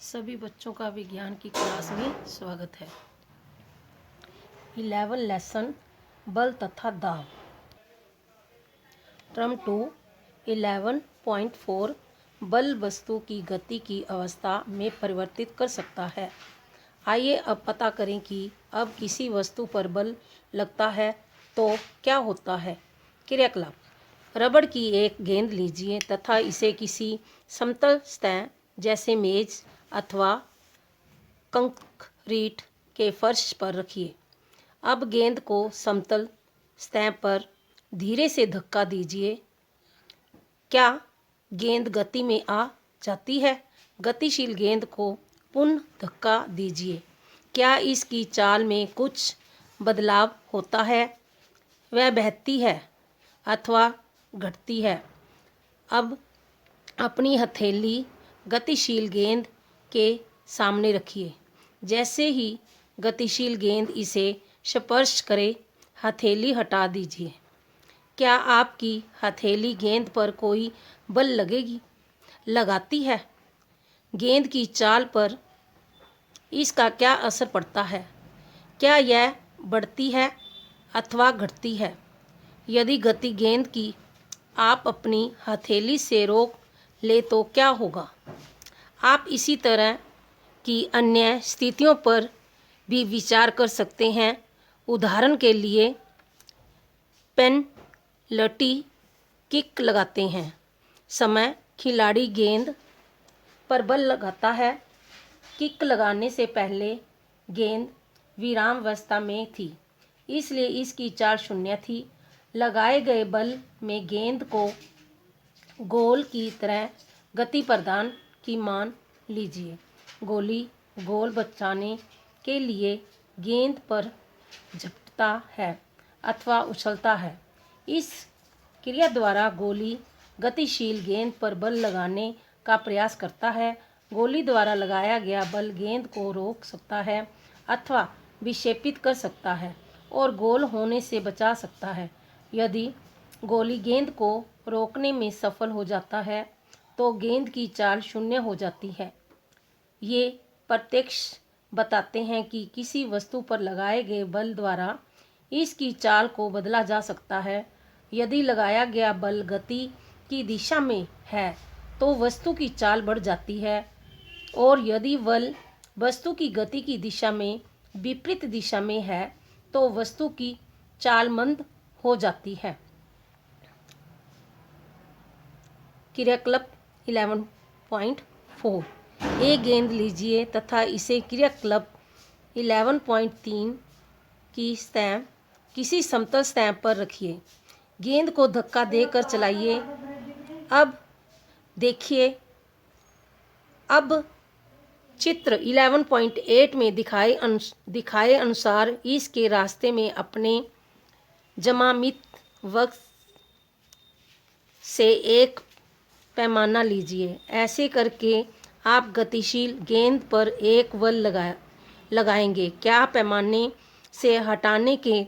सभी बच्चों का विज्ञान की क्लास में स्वागत है। 11 लेसन बल तथा दाब। टर्म 2 11.4 बल वस्तु की गति की अवस्था में परिवर्तित कर सकता है। आइए अब पता करें कि अब किसी वस्तु पर बल लगता है तो क्या होता है। क्रियाकलाप। रबड़ की एक गेंद लीजिए तथा इसे किसी समतल सतह जैसे मेज अथवा कंक्रीट के फर्श पर रखिए। अब गेंद को समतल सतह पर धीरे से धक्का दीजिए। क्या गेंद गति में आ जाती है? गतिशील गेंद को पुनः धक्का दीजिए। क्या इसकी चाल में कुछ बदलाव होता है? वह बहती है अथवा घटती है। अब अपनी हथेली गतिशील गेंद के सामने रखिए। जैसे ही गतिशील गेंद इसे स्पर्श करे, हथेली हटा दीजिए। क्या आपकी हथेली गेंद पर कोई बल लगाती है? गेंद की चाल पर इसका क्या असर पड़ता है? क्या यह बढ़ती है अथवा घटती है? यदि गति गेंद की आप अपनी हथेली से रोक ले तो क्या होगा? आप इसी तरह की अन्य स्थितियों पर भी विचार कर सकते हैं। उदाहरण के लिए पेनल्टी किक लगाते हैं समय खिलाड़ी गेंद पर बल लगाता है। किक लगाने से पहले गेंद विरामावस्था में थी, इसलिए इसकी चाल शून्य थी। लगाए गए बल में गेंद को गोल की तरह गति प्रदान की मान लीजिए। गोली गोल बचाने के लिए गेंद पर झपटता है अथवा उछलता है। इस क्रिया द्वारा गोली गतिशील गेंद पर बल लगाने का प्रयास करता है। गोली द्वारा लगाया गया बल गेंद को रोक सकता है अथवा विक्षेपित कर सकता है और गोल होने से बचा सकता है। यदि गोली गेंद को रोकने में सफल हो जाता है तो गेंद की चाल शून्य हो जाती है। ये प्रत्यक्ष बताते हैं कि किसी वस्तु पर लगाए गए बल द्वारा इसकी चाल को बदला जा सकता है। यदि लगाया गया बल गति की दिशा में है तो वस्तु की चाल बढ़ जाती है, और यदि बल वस्तु की गति की दिशा में विपरीत दिशा में है तो वस्तु की चाल मंद हो जाती है। क्रियाकलाप 11.4 एक गेंद लीजिए तथा इसे क्रियाकलाप 11.3 की सतह किसी समतल सतह पर रखिए। गेंद को धक्का देकर चलाइए। अब देखिए, अब चित्र 11.8 में दिखाए अनुसार इसके रास्ते में अपने जमामित वक्त से एक पैमाना लीजिए। ऐसे करके आप गतिशील गेंद पर एक बल लगाएंगे। क्या पैमाने से हटाने के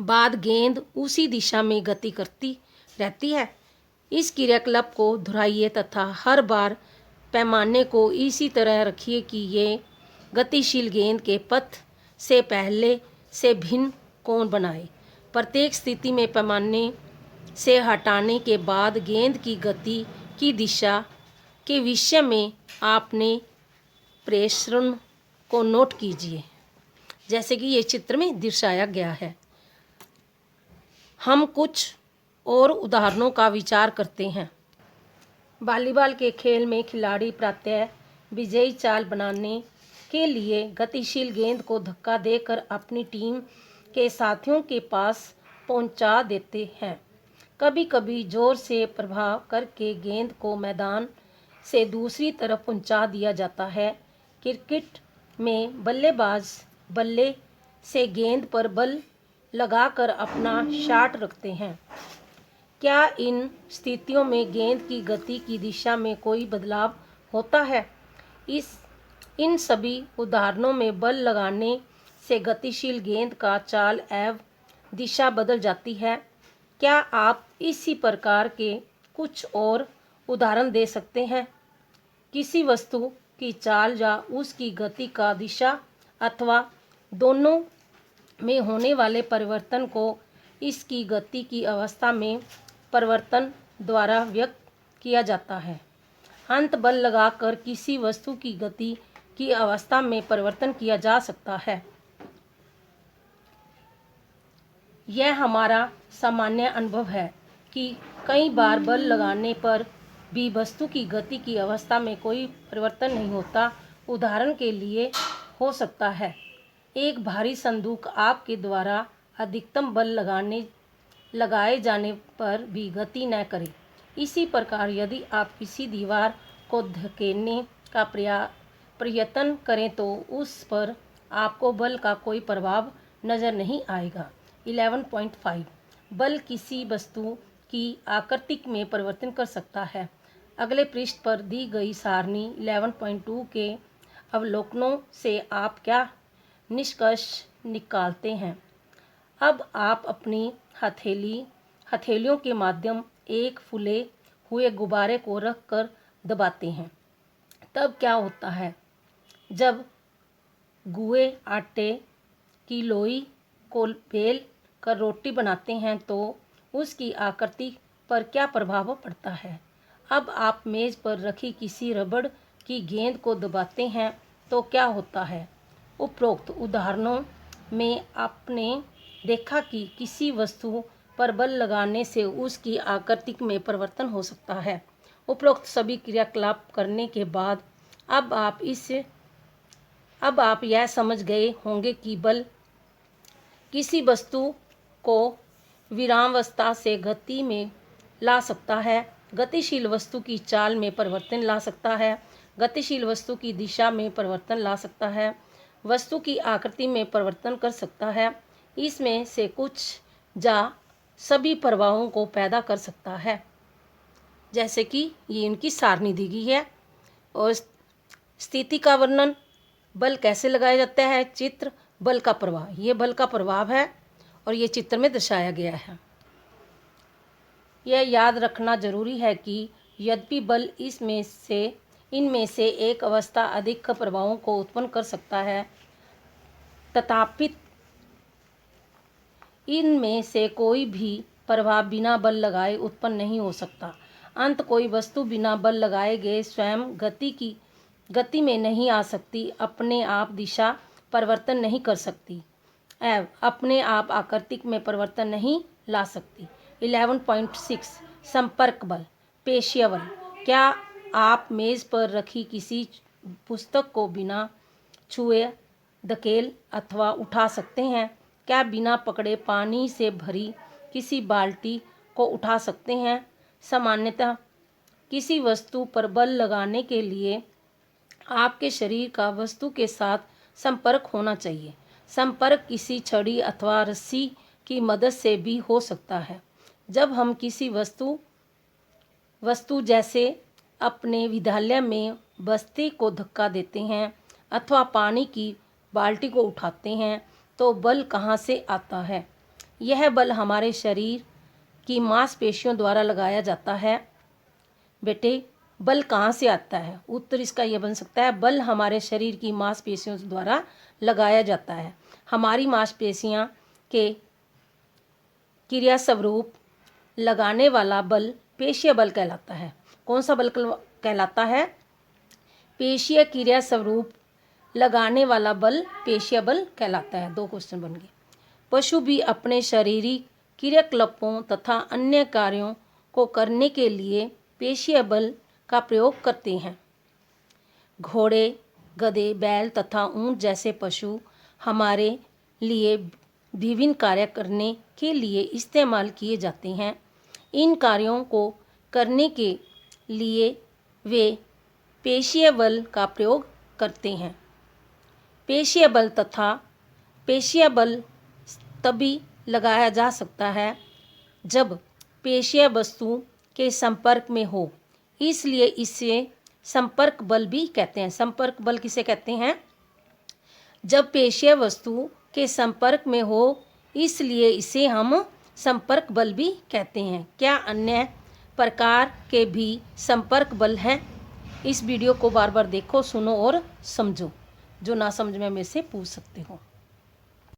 बाद गेंद उसी दिशा में गति करती रहती है? इस क्रियाकलाप को दोहराइए तथा हर बार पैमाने को इसी तरह रखिए कि ये गतिशील गेंद के पथ से पहले से भिन्न कोण बनाए। प्रत्येक स्थिति में पैमाने से हटाने के बाद गेंद की गति की दिशा के विषय में आपने प्रेषण को नोट कीजिए, जैसे कि ये चित्र में दर्शाया गया है। हम कुछ और उदाहरणों का विचार करते हैं। वॉलीबॉल के खेल में खिलाड़ी प्रायः विजयी चाल बनाने के लिए गतिशील गेंद को धक्का देकर अपनी टीम के साथियों के पास पहुंचा देते हैं। कभी कभी जोर से प्रहार करके गेंद को मैदान से दूसरी तरफ पहुंचा दिया जाता है। क्रिकेट में बल्लेबाज बल्ले से गेंद पर बल लगाकर अपना शॉट रखते हैं। क्या इन स्थितियों में गेंद की गति की दिशा में कोई बदलाव होता है? इन सभी उदाहरणों में बल लगाने से गतिशील गेंद का चाल एवं दिशा बदल जाती है। क्या आप इसी प्रकार के कुछ और उदाहरण दे सकते हैं? किसी वस्तु की चाल या उसकी गति का दिशा अथवा दोनों में होने वाले परिवर्तन को इसकी गति की अवस्था में परिवर्तन द्वारा व्यक्त किया जाता है। अंत बल लगाकर किसी वस्तु की गति की अवस्था में परिवर्तन किया जा सकता है। यह हमारा सामान्य अनुभव है कि कई बार बल लगाने पर भी वस्तु की गति की अवस्था में कोई परिवर्तन नहीं होता। उदाहरण के लिए हो सकता है एक भारी संदूक आपके द्वारा अधिकतम बल लगाए जाने पर भी गति न करे। इसी प्रकार यदि आप किसी दीवार को धकेलने का प्रयत्न करें तो उस पर आपको बल का कोई प्रभाव नजर नहीं आएगा। 11.5 बल किसी वस्तु की आकृति में परिवर्तन कर सकता है। अगले पृष्ठ पर दी गई सारणी 11.2 के अवलोकनों से आप क्या निष्कर्ष निकालते हैं? अब आप अपनी हथेलियों के माध्यम एक फूले हुए गुब्बारे को रखकर दबाते हैं। तब क्या होता है? जब गुए आटे की लोई को बेल कर रोटी बनाते हैं तो उसकी आकृति पर क्या प्रभाव पड़ता है? अब आप मेज पर रखी किसी रबड़ की गेंद को दबाते हैं तो क्या होता है? उपरोक्त उदाहरणों में आपने देखा कि किसी वस्तु पर बल लगाने से उसकी आकृति में परिवर्तन हो सकता है। उपरोक्त सभी क्रियाकलाप करने के बाद अब आप यह समझ गए होंगे कि बल किसी वस्तु को विरामावस्था से गति में ला सकता है, गतिशील वस्तु की चाल में परिवर्तन ला सकता है, गतिशील वस्तु की दिशा में परिवर्तन ला सकता है, वस्तु की आकृति में परिवर्तन कर सकता है, इसमें से कुछ या सभी प्रभावों को पैदा कर सकता है। जैसे कि ये इनकी सारणी दी गई है। और स्थिति का वर्णन, बल कैसे लगाया जाता है, चित्र, बल का प्रभाव, ये बल का प्रभाव है और ये चित्र में दर्शाया गया है। यह याद रखना जरूरी है कि यद्यपि बल इनमें से एक अवस्था अधिक प्रभावों को उत्पन्न कर सकता है, तथापि इनमें से कोई भी प्रभाव बिना बल लगाए उत्पन्न नहीं हो सकता। अंत कोई वस्तु बिना बल लगाए गए स्वयं गति में नहीं आ सकती, अपने आप दिशा परिवर्तन नहीं कर सकती एवं अपने आप आकृति में परिवर्तन नहीं ला सकती। 11.6 संपर्क बल, पेशीय बल। क्या आप मेज पर रखी किसी पुस्तक को बिना छुए धकेल अथवा उठा सकते हैं? क्या बिना पकड़े पानी से भरी किसी बाल्टी को उठा सकते हैं? सामान्यतः किसी वस्तु पर बल लगाने के लिए आपके शरीर का वस्तु के साथ संपर्क होना चाहिए। संपर्क किसी छड़ी अथवा रस्सी की मदद से भी हो सकता है। जब हम किसी वस्तु जैसे अपने विद्यालय में बस्ते को धक्का देते हैं अथवा पानी की बाल्टी को उठाते हैं तो बल कहाँ से आता है? यह बल हमारे शरीर की मांसपेशियों द्वारा लगाया जाता है। बेटे, बल कहाँ से आता है? उत्तर इसका यह बन सकता है, बल हमारे शरीर की मांसपेशियों द्वारा लगाया जाता है। हमारी मांसपेशियां के क्रिया स्वरूप लगाने वाला बल पेशीय बल कहलाता है। कौन सा बल कहलाता है? पेशीय क्रिया स्वरूप लगाने वाला बल पेशीय बल कहलाता है। 2 क्वेश्चन बन गए। पशु भी अपने शारीरिक क्रियाकलापों तथा अन्य कार्यों को करने के लिए पेशीय बल का प्रयोग करते हैं। घोड़े, गधे, बैल तथा ऊंट जैसे पशु हमारे लिए विभिन्न कार्य करने के लिए इस्तेमाल किए जाते हैं। इन कार्यों को करने के लिए वे पेशीय बल का प्रयोग करते हैं। पेशीय बल तथा पेशीय बल तभी लगाया जा सकता है जब पेशीय वस्तु के संपर्क में हो, इसलिए इसे संपर्क बल भी कहते हैं। संपर्क बल किसे कहते हैं? जब पेशीय वस्तु के संपर्क में हो, इसलिए इसे हम संपर्क बल भी कहते हैं। क्या अन्य प्रकार के भी संपर्क बल हैं? इस वीडियो को बार बार देखो, सुनो और समझो। जो ना समझ में मेरे से पूछ सकते हो।